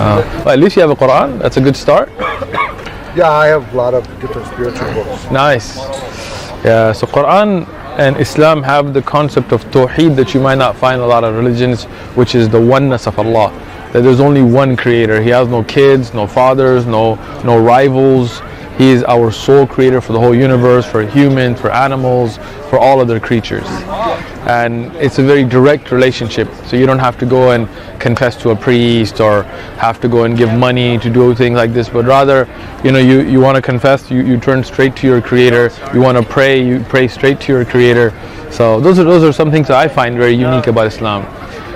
Well, at least you have a Quran. That's a good start. Yeah, I have a lot of different spiritual books. Nice. Yeah, so Quran and Islam have the concept of Tawheed that you might not find in a lot of religions, which is the oneness of Allah. That there's only one creator. He has no kids, no fathers, no rivals. He is our sole creator for the whole universe, for humans, for animals, for all other creatures. And it's a very direct relationship. So you don't have to go and confess to a priest or have to go and give money to do things like this, but rather, you want to confess, you turn straight to your creator. You want to pray, you pray straight to your creator. So those are some things that I find very unique about Islam.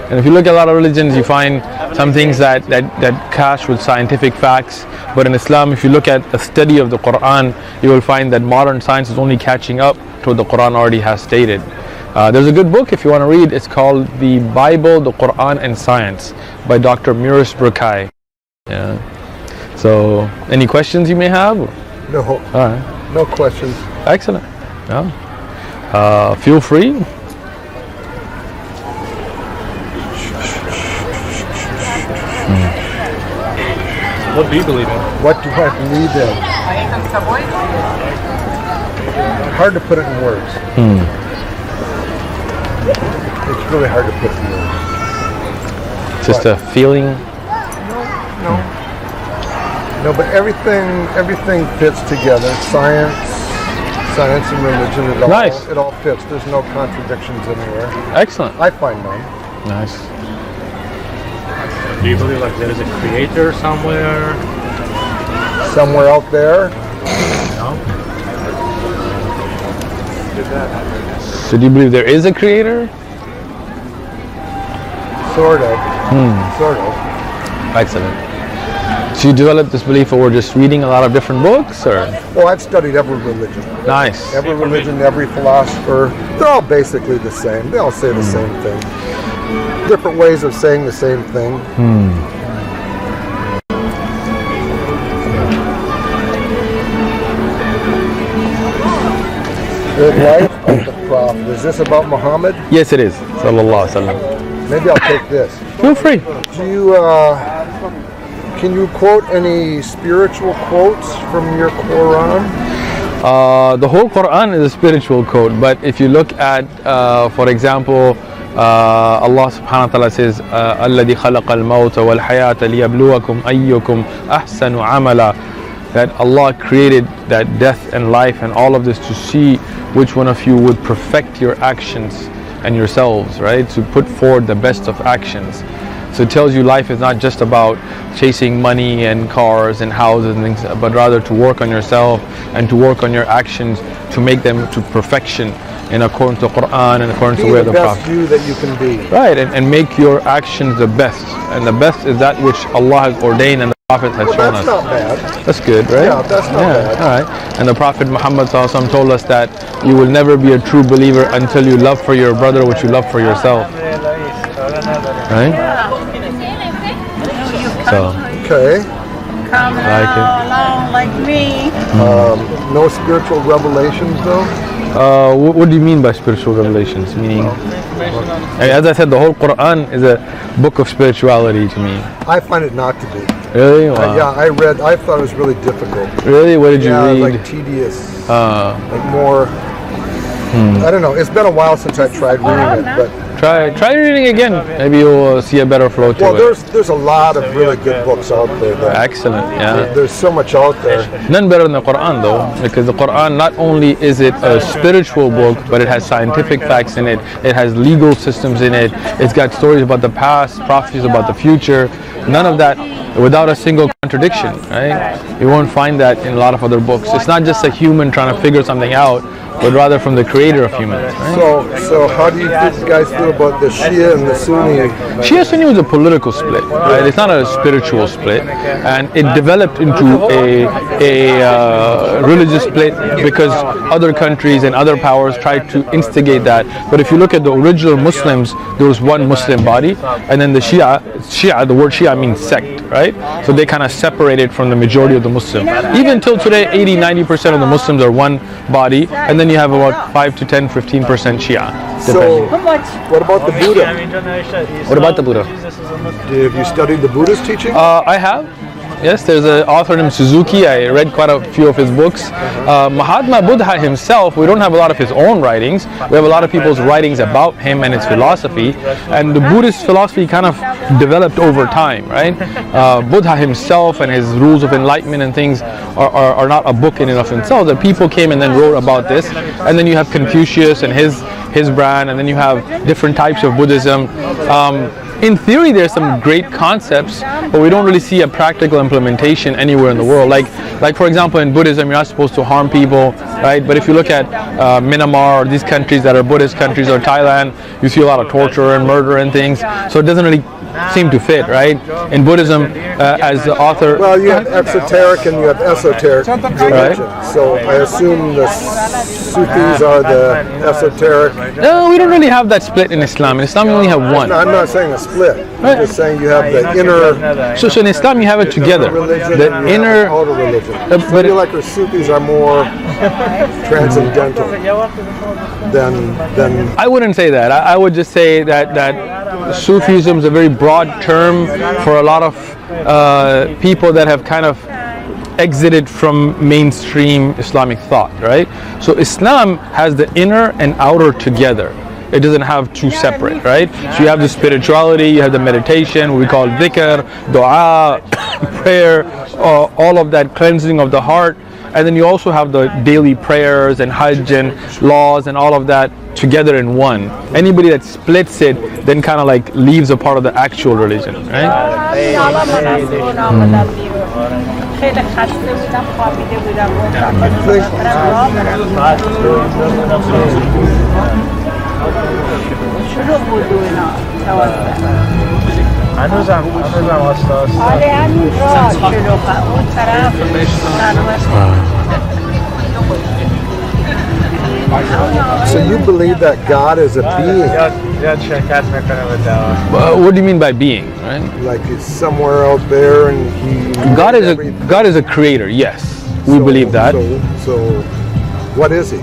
And if you look at a lot of religions, you find some things that clash with scientific facts. But in Islam, if you look at a study of the Quran, you will find that modern science is only catching up to what the Quran already has stated. There's a good book if you want to read. It's called The Bible, the Quran and Science by Dr. Muris Burkai. Yeah. So, any questions you may have? No. All right. No questions. Excellent. Yeah. Feel free. What do you believe in? What do I believe in? Hard to put it in words. It's really hard to put in words. Just a feeling? No, but everything fits together. Science and religion, it all fits. There's no contradictions anywhere. Excellent. I find none. Nice. Do you believe like there is a creator somewhere? Somewhere out there? No. So do you believe there is a creator? Sort of. Sort of. Excellent. So you developed this belief over just reading a lot of different books, or? Well, I've studied every religion. Nice. Every religion, every philosopher, they're all basically the same. They all say the same thing. Different ways of saying the same thing. The life of the Prophet. Is this about Muhammad? Yes, it is. Sallallahu Alaihi Wasallam. Maybe I'll take this. Feel free. Do you, can you quote any spiritual quotes from your Quran? The whole Quran is a spiritual quote, but if you look at, for example, Allah subhanahu wa ta'ala says, الَّذِي خَلَقَ الْمَوْتَ وَالْحَيَاةَ لِيَبْلُوَكُمْ أَيُّكُمْ أَحْسَنُ عَمَلًا. That Allah created that death and life and all of this to see which one of you would perfect your actions and yourselves, right? To put forward the best of actions. So it tells you life is not just about chasing money and cars and houses and things, but rather to work on yourself and to work on your actions to make them to perfection in accordance to the Quran and according to where the Prophet. Be the best you that you can be. Right, and make your actions the best. And the best is that which Allah has ordained and the Prophet has shown us. That's not bad. That's good, right? Yeah, that's not bad. All right. And the Prophet Muhammad ﷺ told us that you will never be a true believer until you love for your brother what you love for yourself. Right? So. Okay. Coming along like me. No spiritual revelations though? What do you mean by spiritual revelations? Meaning, as I said, the whole Quran is a book of spirituality to me. I find it not to be. Really? Wow. Yeah, I thought it was really difficult. Really? What did you read? Like tedious. Like more. I don't know. It's been a while since I tried reading it, but try reading again. Maybe you'll see a better flow to it. Well, there's a lot of really good books out there. Excellent. Yeah. There's so much out there. None better than the Quran, though, because the Quran not only is it a spiritual book, but it has scientific facts in it. It has legal systems in it. It's got stories about the past, prophecies about the future. None of that without a single contradiction, right? You won't find that in a lot of other books. It's not just a human trying to figure something out, but rather from the creator of humans. Right? So how do you guys feel about the Shia and the Sunni? Shia Sunni was a political split, right? It's not a spiritual split, and it developed into a religious split because other countries and other powers tried to instigate that. But if you look at the original Muslims, there was one Muslim body, and then the Shia, the word Shia means sect, right? So they kind of separated from the majority of the Muslims. Even till today, 80-90% of the Muslims are one body, and then then you have about 5 to 10, 15% Shia, So, depending. How much? what about the Buddha? What about the Buddha? Have you studied the Buddhist teaching? I have. Yes, there's an author named Suzuki. I read quite a few of his books. Mahatma Buddha himself, we don't have a lot of his own writings. We have a lot of people's writings about him and his philosophy. And the Buddhist philosophy kind of developed over time, right? Buddha himself and his rules of enlightenment and things are not a book in and of themselves. That people came and then wrote about this. And then you have Confucius and his brand, and then you have different types of Buddhism. In theory, there's some great concepts, but we don't really see a practical implementation anywhere in the world. Like for example, in Buddhism, you're not supposed to harm people, right? But if you look at Myanmar or these countries that are Buddhist countries, or Thailand, you see a lot of torture and murder and things. So it doesn't really seem to fit, right? In Buddhism, as the author... Well, you have exoteric and you have esoteric religion. So I assume the Sufis are the esoteric. No, we don't really have that split in Islam. In Islam, you only have one. No, I'm not saying a split. I'm just saying you have the inner So in Islam, you have it together. religion The and you inner... have outer religion. but I feel like the Sufis are more transcendental than I wouldn't say that. I would just say that Sufism is a very broad term for a lot of people that have kind of exited from mainstream Islamic thought, right? So Islam has the inner and outer together. It doesn't have two separate, right? So you have the spirituality, you have the meditation, we call dhikr, dua, prayer, all of that cleansing of the heart. And then you also have the daily prayers and hajj and laws and all of that together in one. Anybody that splits it then kind of like leaves a part of the actual religion, right? خیلی خسته بودم خوابیده بودم شروع بود و اینا هنوزم هستاست. آره همین راه شلوغه اون طرف So you believe that God is a being, زیاد شرکت میکنه به دعوا. What do you mean by being, right? like he's somewhere out there and he... God is a creator, yes. We believe that. So what is he?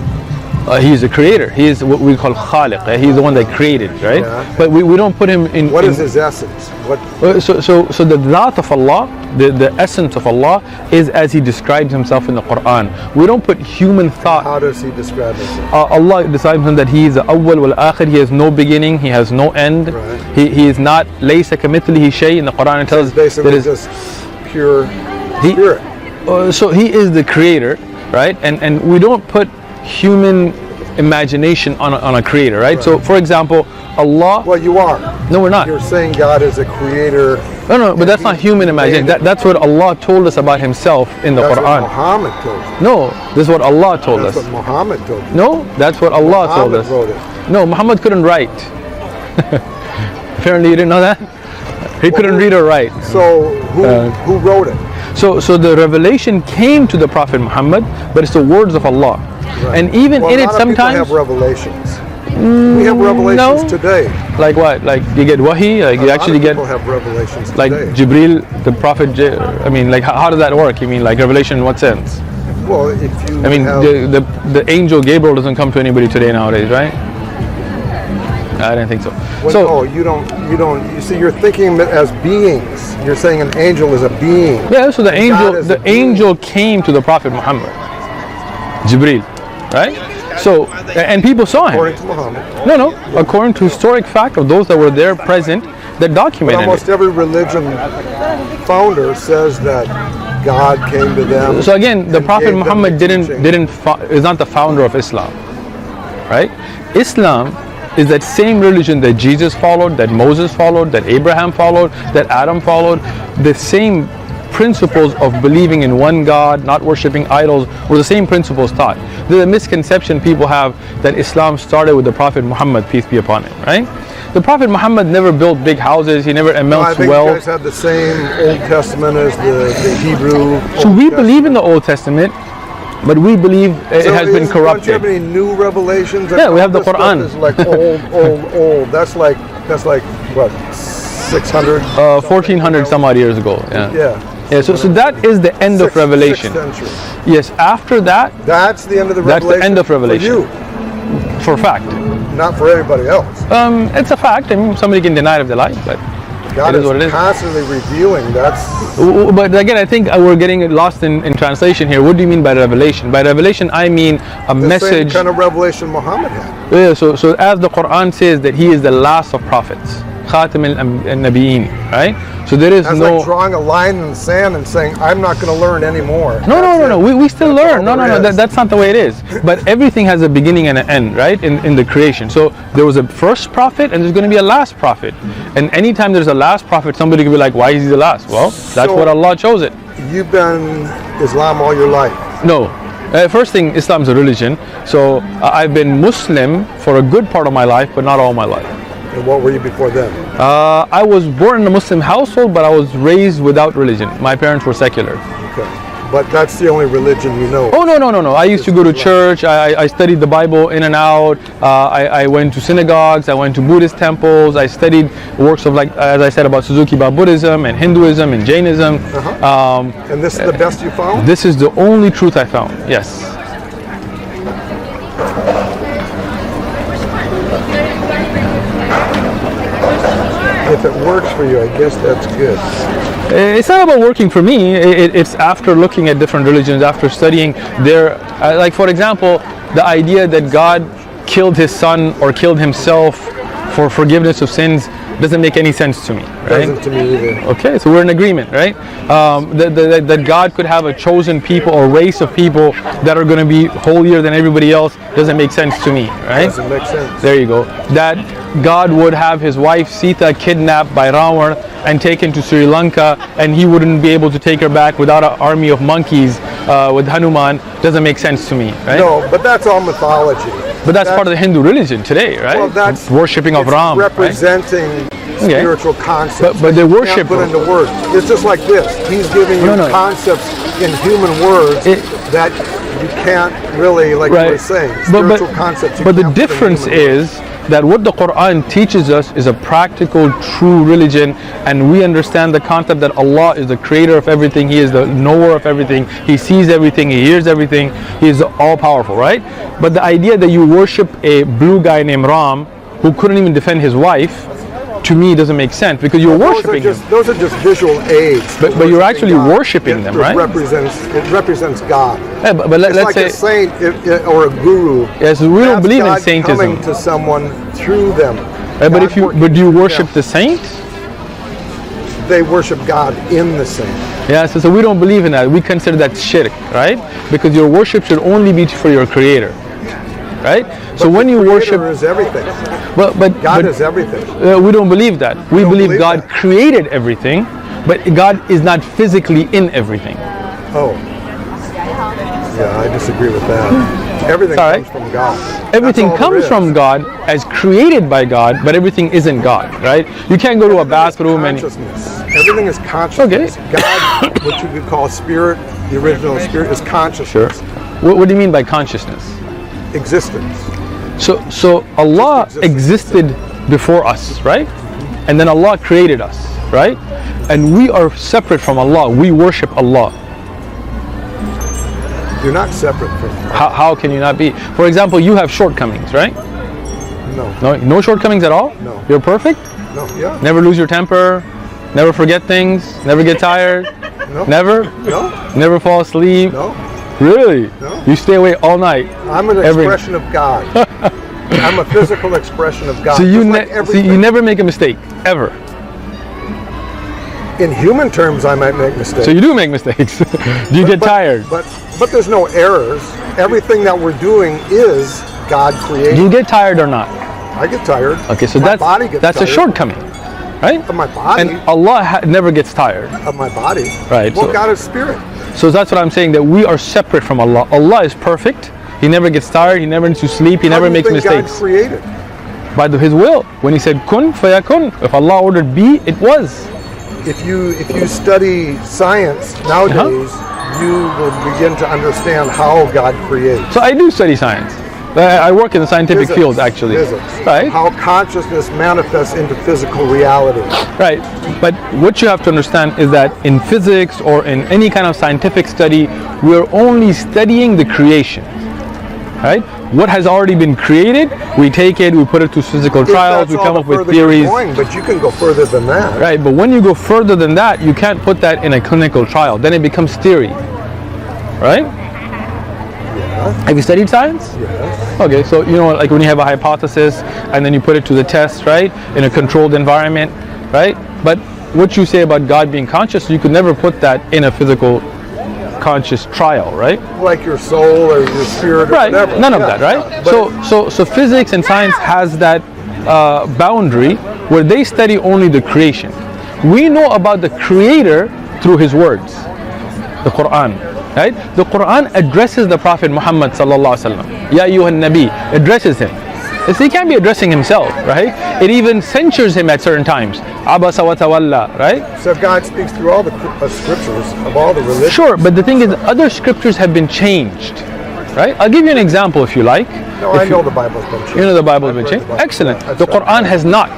He's a creator. He is what we call khaliq. He's the one that created, right? Yeah. But we don't put him in... What is his essence? What? So the dhat of Allah, the essence of Allah is as he describes himself in the Quran. We don't put human thought. How does he describe himself? Allah describes him that he is the awwal wal akhir. He has no beginning. He has no end. Right. He is not laysa kamithlihi shay. In the Quran it tells Basically that is just pure spirit. so he is the creator, right? And we don't put human imagination on a creator, right? So for example, Allah... Well, you are. No, we're not. You're saying God is a creator. No, but that's not human imagination. That's what Allah told us about himself in the That's Quran. what Muhammad told you. No, this is what Allah told That's us. what Muhammad told you. No, that's what Allah told Muhammad us. wrote it. No, Muhammad couldn't write. Apparently you didn't know that? He couldn't read or write. So who wrote it? So the revelation came to the Prophet Muhammad, but it's the words of Allah. Right. And even Well, in a it lot of people sometimes... have revelations. We have revelations no. today. Like what? Like you get wahi? Like you actually get... People have revelations Like today. Jibril, the Prophet... I mean, like how does that work? You mean like revelation in what sense? Well, if you I mean, have, the angel Gabriel doesn't come to anybody today nowadays, right? I didn't think so. well, no, you don't. You see, you're thinking as beings. You're saying an angel is a being. Yeah, so the is a being. angel came to the Prophet Muhammad, Jibril, right? So, and people saw him. According to Muhammad. No, according to historic fact of those that were there present, that But documented almost it. every religion founder says that God came to them. So again, the and Prophet gave them Muhammad the teaching. is not the founder of Islam, right? Islam is that same religion that Jesus followed, that Moses followed, that Abraham followed, that Adam followed. The same principles of believing in one God, not worshipping idols, were the same principles taught. There's a misconception people have that Islam started with the Prophet Muhammad, peace be upon him, right? The Prophet Muhammad never built big houses, he never I amassed think you wealth. guys have the same Old Testament as the Hebrew. So Old we believe in Testament. the Old Testament, but we believe it So has been don't you have corrupted. any new revelations? Yeah, we have the This stuff Quran. is like old. That's like what, 600? 1400 some odd years ago, yeah. Yeah. Yeah, so that is the end of Revelation. 6th century. Yes, after that, That's the end of the that's Revelation. the end of Revelation. For for a fact. you, not for everybody else. It's a fact. I mean, somebody can deny it if they like, but God it is what it is. constantly revealing. That's But again, I think we're getting lost in translation here. What do you mean by revelation? By revelation, I mean a the message. same kind of revelation Muhammad had. Yeah, so as the Quran says that he is the last of prophets, Khatim al-Nabiyyin, right? So there is That's no. like drawing a line in the sand and saying, I'm not going to learn anymore. No. We still That's learn. all No. there is. That's not the way it is. But everything has a beginning and an end, right? In the creation. So there was a first prophet and there's going to be a last prophet. And anytime there's a last prophet, somebody could be like, why is he the last? Well, that's So- what Allah chose it. You've been Islam all your life. No. First thing, Islam is a religion. So I've been Muslim for a good part of my life, but not all my life. And what were you before then? I was born in a Muslim household, but I was raised without religion. My parents were secular. Okay. But that's the only religion you know. Oh, no. I used to go to church. I studied the Bible in and out. I went to synagogues. I went to Buddhist temples. I studied works of, like, as I said, about Suzuki-ba Buddhism and Hinduism and Jainism. And this is the best you found? This is the only truth I found. Yes. If it works for you, I guess that's good. It's not about working for me. It's after looking at different religions, after studying their, like for example, the idea that God killed his son or killed himself for forgiveness of sins doesn't make any sense to me, right? Doesn't to me either. Okay, so we're in agreement, right? That God could have a chosen people or race of people that are going to be holier than everybody else doesn't make sense to me, right? Doesn't make sense. There you go. That God would have his wife Sita kidnapped by Ravan and taken to Sri Lanka, and he wouldn't be able to take her back without an army of monkeys with Hanuman doesn't make sense to me, right? No, but that's all mythology. But that's part of the Hindu religion today, right? Well, that's worshipping of it's Ram, right? representing spiritual concepts. But they You worship can't put into words. It's just like this. He's giving you No. concepts in human words that you can't really, like you were saying, spiritual concepts. But the difference is that what the Quran teaches us is a practical, true religion, and we understand the concept that Allah is the creator of everything. He is the knower of everything. He sees everything. He hears everything. He is all-powerful, right? But the idea that you worship a blue guy named Ram who couldn't even defend his wife, to me doesn't make sense, because you're worshiping him. Those are just visual aids. But you're actually worshiping them, right? It represents God. Yeah, but It's let's like say a saint or a guru. Yes, we don't That's believe God in saintism. coming to someone through them. But God do you working worship through the saint? them. They worship God in the saint. Yeah, so we don't believe in that. We consider that shirk, right? Because your worship should only be for your creator, right? So when you worship, is everything. but God is everything. we don't believe that. We believe believe God that. created everything, but God is not physically in everything. Oh. Yeah, I disagree with that. Everything All comes right. from God. Everything That's all there comes is. from God as created by God, but everything isn't God, right? You can't go to a bathroom and consciousness. Everything is consciousness. God, what you could call spirit, the original spirit, is consciousness. What do you mean by consciousness? Existence. So Allah Just existed before us, right? And then Allah created us, right? And we are separate from Allah. We worship Allah. You're not separate from God. How can you not be? For example, you have shortcomings, right? No. No shortcomings at all? No. You're perfect? No. Yeah. Never lose your temper? Never forget things? Never get tired? No. Never? No. Never fall asleep? No. Really? No. You stay awake all night? I'm an expression of God. I'm a physical expression of God. So you, just like everything. you never make a mistake, ever? In human terms, I might make mistakes. So you do make mistakes. Do you get tired? But there's no errors. Everything that we're doing is God created. Do you get tired or not? I get tired. Okay, so my body that's gets a tired. shortcoming, right? Of my body. And Allah never gets tired. Of my body. Right, Well, so- God is spirit. So that's what I'm saying, that we are separate from Allah. Allah is perfect. He never gets tired. He never needs to sleep. He How never do you makes think mistakes. God created. By His will. When He said kun fayakun, if Allah ordered be, it was. If you study science nowadays, you will begin to understand how God creates. So I do study science. I work in the scientific field, actually. Physics. Right. How consciousness manifests into physical reality. Right. But what you have to understand is that in physics or in any kind of scientific study, we're only studying the creation. Right? What has already been created, we take it, we put it to physical trials, we come up with theories. But you can go further than that. Right, but when you go further than that, you can't put that in a clinical trial. Then it becomes theory. Right? Yeah. Have you studied science? Yes. Okay, so you know, like when you have a hypothesis and then you put it to the test, right? In a controlled environment, right? But what you say about God being conscious, you could never put that in a physical conscious trial, right? Like your soul or your spirit or right. whatever. None of that, right? So physics and science has that boundary where they study only the creation. We know about the Creator through His words, the Quran, right? The Quran addresses the Prophet Muhammad sallallahu alaihi wasallam. Ya ayyuhan Nabi, addresses him. So he can't be addressing himself, right? It even censures him at certain times. Abasa wa tawalla, right? So God speaks through all the scriptures of all the religions. Sure, but the thing is, other scriptures have been changed, right? I'll give you an example if you like. No, I know the Bible's been changed. You know the Bible's been changed? Excellent. The Quran has not.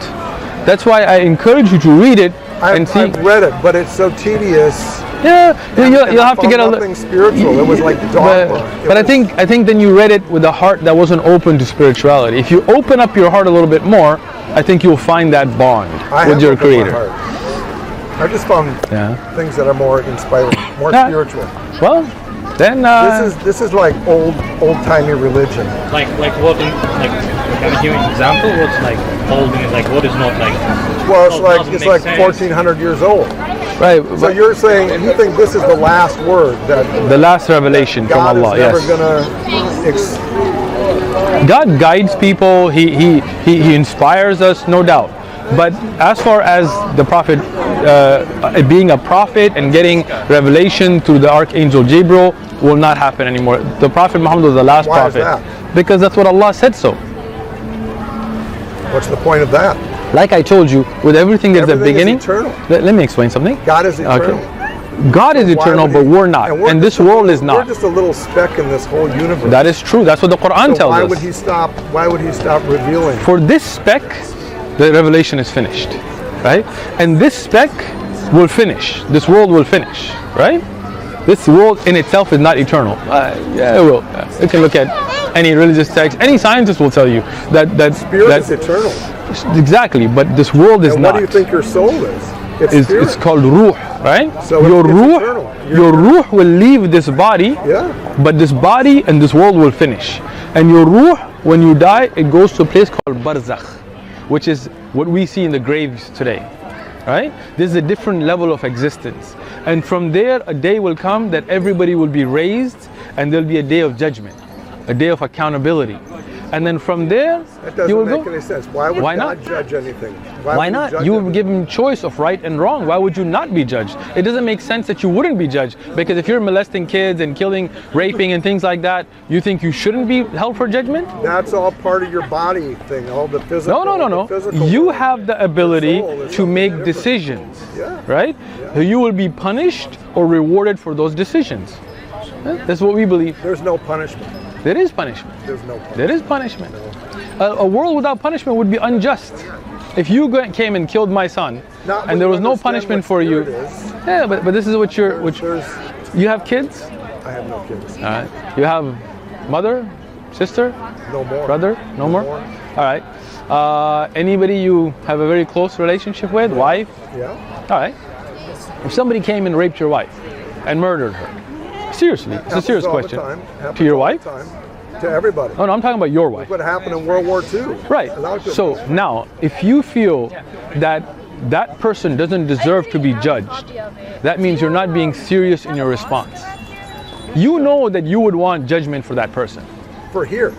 That's why I encourage you to read it and see. I've read it, but it's so tedious. Yeah, you'll have to get a little. Nothing spiritual. It was like Dawah. But I think then you read it with a heart that wasn't open to spirituality. If you open up your heart a little bit more, I think you'll find that bond with your Creator. I just found things that are more inspiring, more spiritual. Well, then this is like old timey religion. Like what? Can you give an example? What's like old and like what is not like? Well, it's like 1400 years old. Right. So you're saying you think this is the last word, that the last revelation God from Allah? is never gonna God guides people. He inspires us, no doubt. But as far as the Prophet being a prophet and getting revelation through the Archangel Gabriel will not happen anymore. The Prophet Muhammad was the last prophet. Why is that? Because that's what Allah said so. What's the point of that? Like I told you, with everything there's a beginning. Is eternal. Let me explain something. God is eternal. Okay. God is eternal, but we're not, and this world is not. We're just a little speck in this whole universe. That is true. That's what the Quran tells us. Why would he stop revealing? For this speck, the revelation is finished, right? And this speck will finish. This world will finish, right? This world in itself is not eternal. Yeah, it will. You can look at any religious text. Any scientist will tell you that spirit is eternal. Exactly, but this world is not. What do you think your soul is? It's called ruh, right? So your ruh will leave this body, but this body and this world will finish. And your ruh, when you die, it goes to a place called barzakh, which is what we see in the graves today, right? This is a different level of existence. And from there, a day will come that everybody will be raised and there'll be a day of judgment, a day of accountability. And then from there, you will go. That doesn't make any sense. Why would God judge anything? Why not? You were given choice of right and wrong. Why would you not be judged? It doesn't make sense that you wouldn't be judged. Because if you're molesting kids and killing, raping and things like that, you think you shouldn't be held for judgment? That's all part of your body thing, all the physical. No. You have the ability to make decisions, right? Yeah. You will be punished or rewarded for those decisions. That's what we believe. There's no punishment. There is punishment. There's no punishment. There is punishment. A world without punishment would be unjust. If you came and killed my son, and there was no punishment for you, but this is what you have kids? I have no kids. All right. You have mother, sister? No more. Brother? No more? All right. Anybody you have a very close relationship with? Wife? Yeah. All right. If somebody came and raped your wife and murdered her, seriously, it's a serious question. To your wife? To everybody. Oh, no, I'm talking about your wife. What happened in World War II. Right. So now, if you feel that that person doesn't deserve to be judged, that means you're not being serious in your response. You know that you would want judgment for that person. For here.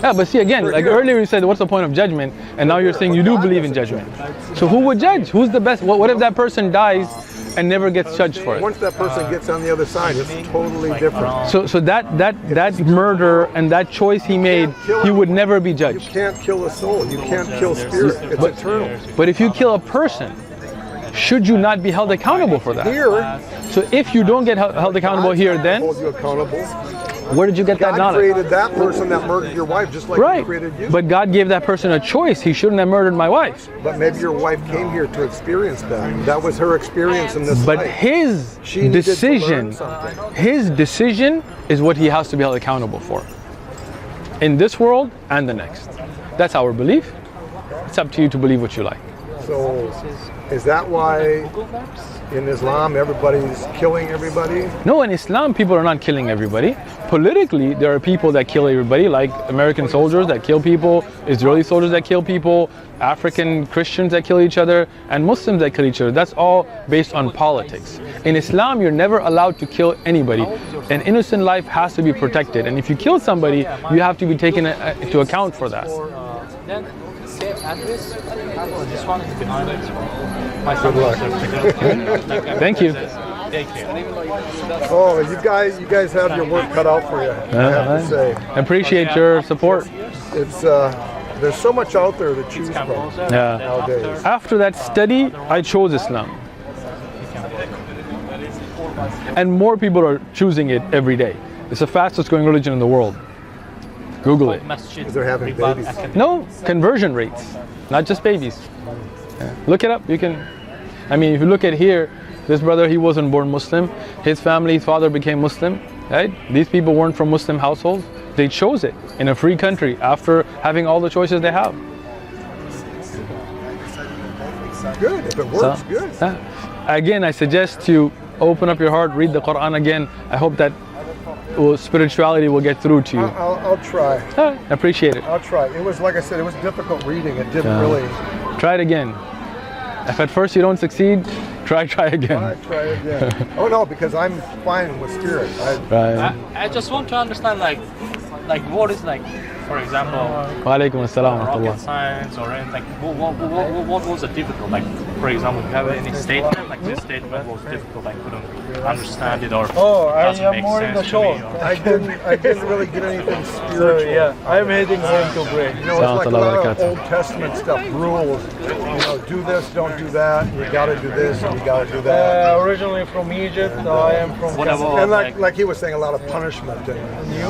Yeah, but see again, like earlier you said, what's the point of judgment? And now you're saying you do believe in judgment. So who would judge? Who's the best? What if that person dies and never gets judged for it? Once that person gets on the other side, it's totally different. So that murder and that choice he made, he would never be judged. You can't kill a soul. You can't kill spirit. It's eternal. But if you kill a person, should you not be held accountable for that? Here. So if you don't get held accountable here, then hold you accountable. Where did you get that God knowledge? created that person that murdered your wife just like Right. He created you. But God gave that person a choice. He shouldn't have murdered my wife. But maybe your wife came here to experience that. That was her experience in this But life. his She needed to learn decision, something. his decision is what he has to be held accountable for. In this world and the next. That's our belief. It's up to you to believe what you like. So, is that why in Islam everybody's killing everybody? No, in Islam, people are not killing everybody. Politically, there are people that kill everybody, like American soldiers that kill people, Israeli soldiers that kill people, African Christians that kill each other, and Muslims that kill each other. That's all based on politics. In Islam, you're never allowed to kill anybody. An innocent life has to be protected. And if you kill somebody, you have to be taken into account for that. Then same address. This one is behind it. My Good luck. Thank you. Take care. Oh, you guys have your work cut out for you. I have to say, I appreciate your support. it's there's so much out there to choose from Yeah. nowadays. After that study, I chose Islam. And more people are choosing it every day. It's the fastest growing religion in the world. Google it. They're having babies. No, conversion rates, not just babies. Yeah. Look it up. You can. I mean, if you look at here, this brother, he wasn't born Muslim. His family, his father became Muslim. Right? These people weren't from Muslim households. They chose it in a free country after having all the choices they have. Good. If it works, good. Again, I suggest to open up your heart, read the Quran again. I hope that spirituality will get through to you. I'll try. I appreciate it. I'll try. It was, like I said, it was difficult reading. It didn't really. Try it again. If at first you don't succeed, try again. Try again. Oh no, because I'm fine with spirit. Right. I just want to understand like what is like, for example, Wa alaikum assalam wa rocket rahmatullah. science or anything. Like what was the difficult? Like for example, you have any statement like this statement was difficult. I couldn't understand it or doesn't make sense to me. Or, I didn't really get anything spiritual. Yeah, I'm heading home to pray. You know, it's like a lot of Old Testament stuff, rules. You know, do this, don't do that. You got to do this, and you got to do that. Originally from Egypt, I am from what about And like he was saying, a lot of punishment. And you?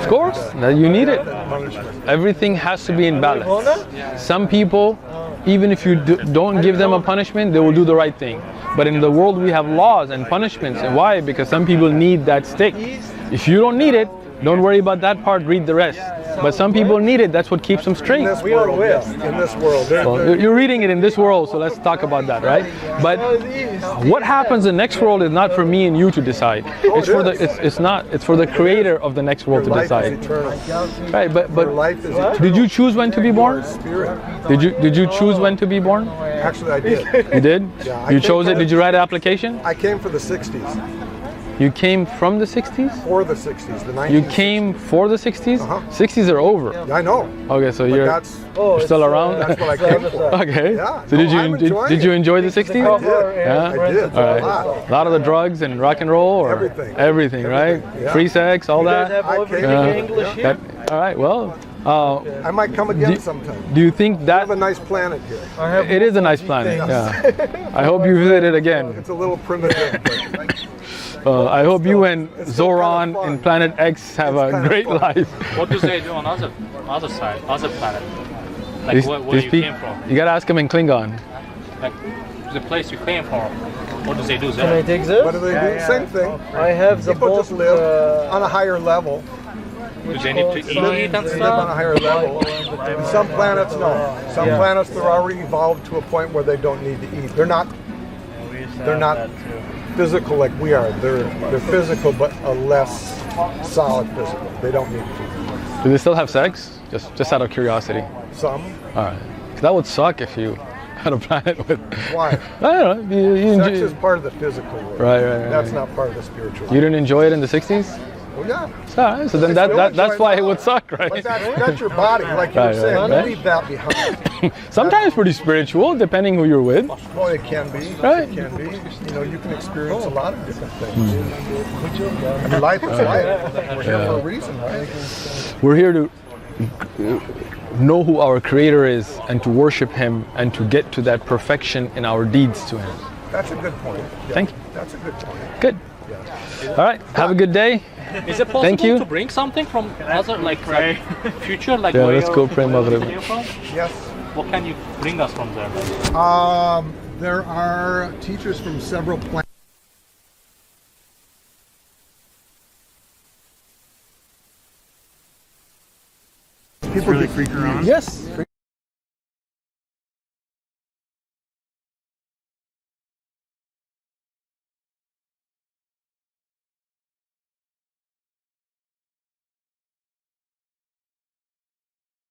Of course, you need it. Punishment. Everything has to be in balance. Some people, even if you don't give them a punishment, they will do the right thing. But in the world we have laws and punishments. And why? Because some people need that stick. If you don't need it, don't worry about that part, read the rest. But some people need it, that's what keeps them straight. In this world, yes. In this world. Well, you're reading it in this world, so let's talk about that, right? But what happens in the next world is not for me and you to decide. It's for it's for the creator of the next world to Life is decide. eternal. Right, but Your life is eternal. did you choose when to be born? Spirit. Did you choose when to be born? Actually, I did. You did? Yeah, I You came chose it? from- Did you write an application? I came for the 60s. You came from the 60s? For the 60s. The 90s. You came for the 60s? 60s are over. I know. Okay, so But you're that's still around? that's what I came for. Okay. Yeah. So No, I'm did you enjoy the 60s? I did. Yeah? I did. All right. A lot. A lot of the drugs and rock and roll, or Everything. right? Yeah. Free sex, all that. I came Yeah. English here? All right. Well, I might come again sometime. do you think We that have a nice planet here. it is a nice planet? Yeah. I hope you visit it again. It's a little primitive, but I hope you and It's still Zoran kinda fun. in Planet X have It's a kinda great fun. life. what do they do on other side, other planet? Like These- where these you peop- came from? You gotta ask them in Klingon. Like the place you came from. What do they do Can I there? take this? what do they do? Same thing. I have the People boat. just live on a higher level. Do they need to eat and They live on a stuff? higher level. Some planets, no. Some planets, they're already evolved to a point where they don't need to eat. They're not physical like we are. They're physical, but a less solid physical. They don't need food. Do they still have sex? Just out of curiosity. Some. All right. 'Cause that would suck if you had a planet with. Why? I don't know. You Sex enjoy, is part of the physical world. Right, right. That's not part of the spiritual. you didn't enjoy it in the 60s? Well, yeah. All right, so then that's why it would suck, right? But that's your body, like you were Right, saying. right. Leave that behind. Sometimes pretty spiritual, depending who you're with. Well, it can be. Right. It can be. You know, you can experience a lot of different things. I mean, life is life. We're here for a reason, right? We're here to know who our Creator is and to worship Him and to get to that perfection in our deeds to Him. That's a good point. Yeah. Thank you. That's a good point. Good. All right. Have a good day. Is it possible Thank you. to bring something from other, like future, like Yeah, where let's go pray Maghrib. you're from? Yes. What can you bring us from there? There are teachers from several planets. People Really get freak her on. Yes.